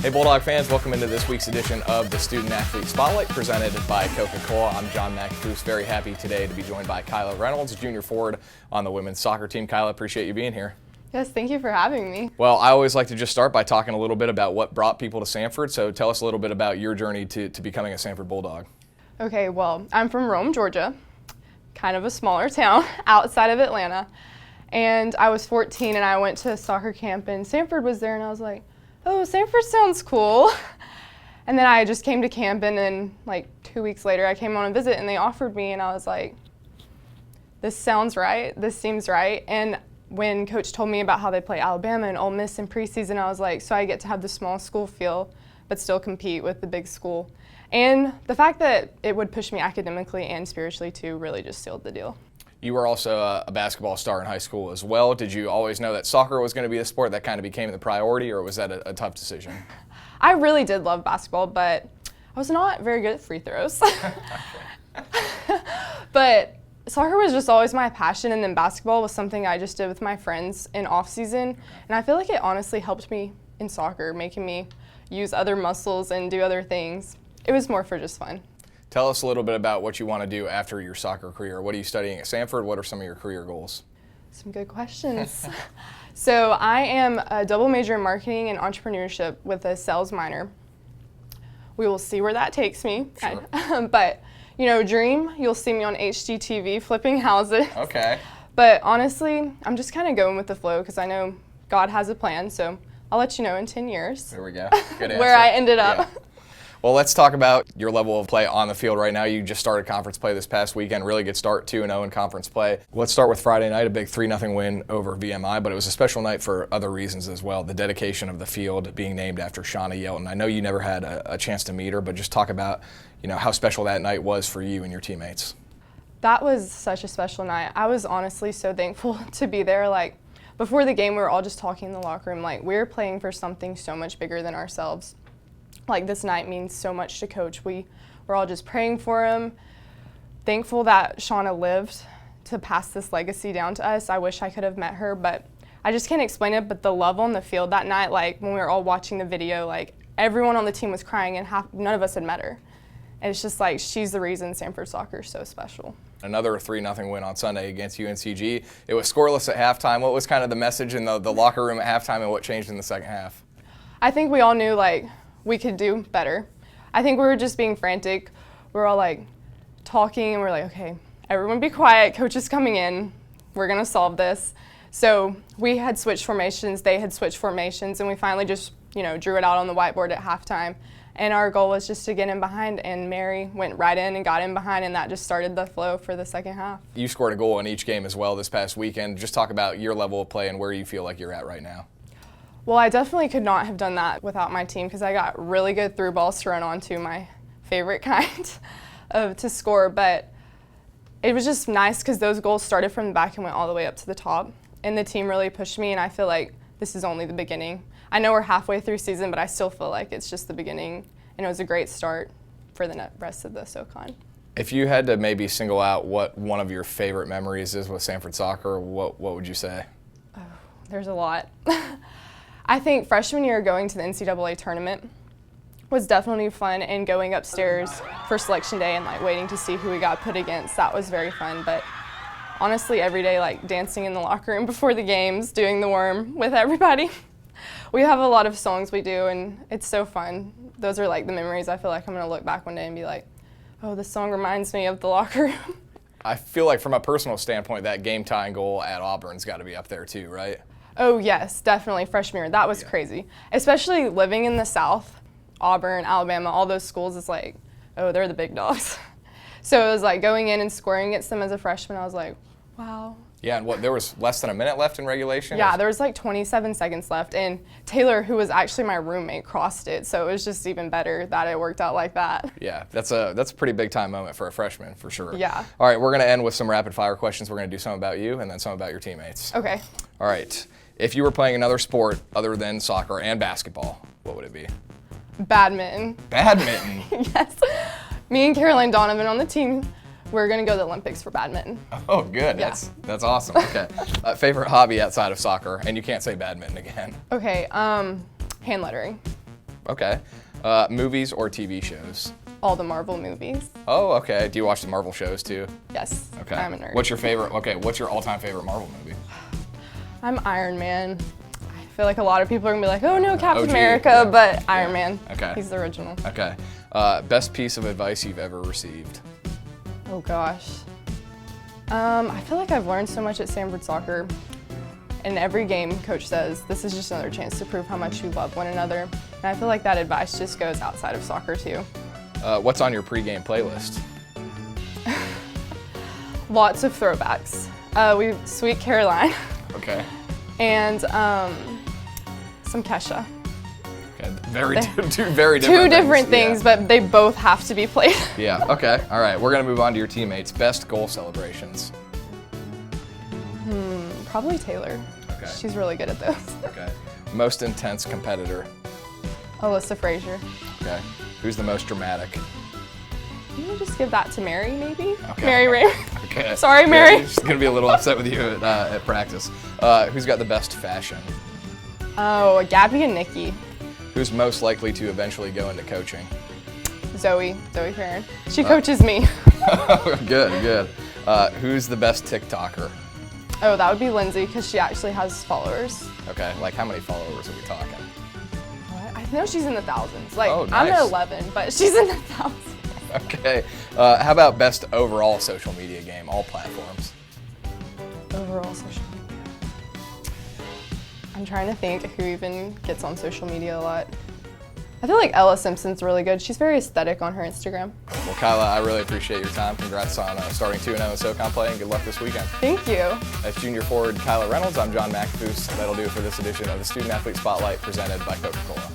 Hey Bulldog fans, welcome into this week's edition of the Student Athlete Spotlight presented by Coca-Cola. I'm John McAfoose, very happy today to be joined by Kyla Reynolds, junior forward on the women's soccer team. Kyla, appreciate you being here. Yes, thank you for having me. Well, I always like to just start by talking a little bit about what brought people to Samford, so tell us a little bit about your journey to becoming a Samford Bulldog. Okay, well, I'm from Rome, Georgia, kind of a smaller town outside of Atlanta, and I was 14 and I went to soccer camp and Samford was there and I was like, oh, Samford sounds cool. And then I just came to camp and then like 2 weeks later I came on a visit and they offered me and I was like, this sounds right, this seems right. And when coach told me about how they play Alabama and Ole Miss in preseason, I was like, so I get to have the small school feel but still compete with the big school. And the fact that it would push me academically and spiritually too really just sealed the deal. You were also a basketball star in high school as well. Did you always know that soccer was going to be the sport that kind of became the priority, or was that a tough decision? I really did love basketball, but I was not very good at free throws. But soccer was just always my passion, and then basketball was something I just did with my friends in off season. And I feel like it honestly helped me in soccer, making me use other muscles and do other things. It was more for just fun. Tell us a little bit about what you want to do after your soccer career. What are you studying at Samford? What are some of your career goals? Some good questions. So I am a double major in marketing and entrepreneurship with a sales minor. We will see where that takes me. Sure. But, you know, dream, you'll see me on HGTV flipping houses. Okay. But honestly, I'm just kind of going with the flow because I know God has a plan. So I'll let you know in 10 years. There we go. Good answer. Where I ended up. Yeah. Well, let's talk about your level of play on the field right now. You just started conference play this past weekend. Really good start, 2-0 in conference play. Let's start with Friday night, a big 3-0 win over VMI, but it was a special night for other reasons as well. The dedication of the field being named after Shauna Yelton. I know you never had a chance to meet her, but just talk about, you know, how special that night was for you and your teammates. That was such a special night. I was honestly so thankful to be there. Like, before the game, we were all just talking in the locker room, like, we're playing for something so much bigger than ourselves. Like, this night means so much to coach. We were all just praying for him, thankful that Shauna lived to pass this legacy down to us. I wish I could have met her, but I just can't explain it. But the love on the field that night, like when we were all watching the video, like everyone on the team was crying and none of us had met her. And it's just like, she's the reason Samford soccer is so special. Another 3-0 win on Sunday against UNCG. It was scoreless at halftime. What was kind of the message in the locker room at halftime and what changed in the second half? I think we all knew, like, we could do better. I think we were just being frantic. We were all like talking and we're like, okay, everyone be quiet, coach is coming in, we're gonna solve this. So we had switched formations, they had switched formations, and we finally just, you know, drew it out on the whiteboard at halftime. And our goal was just to get in behind, and Mary went right in and got in behind, and that just started the flow for the second half. You scored a goal in each game as well this past weekend. Just talk about your level of play and where you feel like you're at right now. Well, I definitely could not have done that without my team because I got really good through balls to run onto, my favorite kind to score. But it was just nice because those goals started from the back and went all the way up to the top. And the team really pushed me, and I feel like this is only the beginning. I know we're halfway through season, but I still feel like it's just the beginning, and it was a great start for the rest of the SoCon. If you had to maybe single out what one of your favorite memories is with Samford soccer, what would you say? Oh, there's a lot. I think freshman year going to the NCAA tournament was definitely fun, and going upstairs for selection day and like waiting to see who we got put against, that was very fun. But honestly, every day, like dancing in the locker room before the games, doing the worm with everybody. We have a lot of songs we do, and it's so fun. Those are like the memories I feel like I'm gonna look back one day and be like, oh, this song reminds me of the locker room. I feel like from a personal standpoint, that game-tying goal at Auburn's got to be up there too, right? Oh yes, definitely freshman year. That was crazy. Especially living in the South, Auburn, Alabama, all those schools, is like, oh, they're the big dogs. So it was like going in and scoring against them as a freshman, I was like, wow. Yeah, and there was less than a minute left in regulation? Yeah, there was like 27 seconds left, and Taylor, who was actually my roommate, crossed it, so it was just even better that it worked out like that. Yeah, that's a pretty big time moment for a freshman, for sure. Yeah. All right, we're going to end with some rapid fire questions. We're going to do some about you and then some about your teammates. Okay. All right. If you were playing another sport other than soccer and basketball, what would it be? Badminton. Badminton? Yes. Me and Caroline Donovan on the team, we're going to go to the Olympics for badminton. Oh, good. Yeah. That's awesome. Okay. Favorite hobby outside of soccer? And you can't say badminton again. Okay, hand lettering. Okay. Movies or TV shows? All the Marvel movies. Oh, okay. Do you watch the Marvel shows too? Yes. Okay. I'm a nerd. What's your all-time favorite Marvel movie? I'm Iron Man. I feel like a lot of people are gonna be like, oh no, Captain OG, America, yeah. but Iron Man. Okay. He's the original. Okay. Best piece of advice you've ever received? Oh gosh. I feel like I've learned so much at Samford Soccer. In every game, coach says, this is just another chance to prove how much you love one another. And I feel like that advice just goes outside of soccer too. What's on your pregame playlist? Lots of throwbacks. We Sweet Caroline Okay. and some Kesha. Okay. Two very different Two different things, Yeah. but they both have to be played. Yeah. Okay. All right. We're gonna move on to your teammates. Best goal celebrations. Probably Taylor. Okay. She's really good at those. Okay. Most intense competitor. Alyssa Frazier. Okay. Who's the most dramatic? I'm gonna just give that to Mary, maybe? Okay. Mary Ray. Okay. Sorry, Mary. Yeah, she's gonna be a little upset with you at practice. Who's got the best fashion? Oh, Gabby and Nikki. Who's most likely to eventually go into coaching? Zoe Farron. She coaches me. Good. Who's the best TikToker? Oh, that would be Lindsay, because she actually has followers. Okay, like how many followers are we talking? What? I know she's in the thousands. Like, Oh, I'm at nice. 11, but she's in the thousands. Okay. How about best overall social media game, all platforms? Overall social media. I'm trying to think who even gets on social media a lot. I feel like Ella Simpson's really good. She's very aesthetic on her Instagram. Well, Kyla, I really appreciate your time. Congrats on starting 2-0 in SoCon play, and good luck this weekend. Thank you. As junior forward Kyla Reynolds, I'm John McAfoose. That'll do it for this edition of the Student Athlete Spotlight presented by Coca-Cola.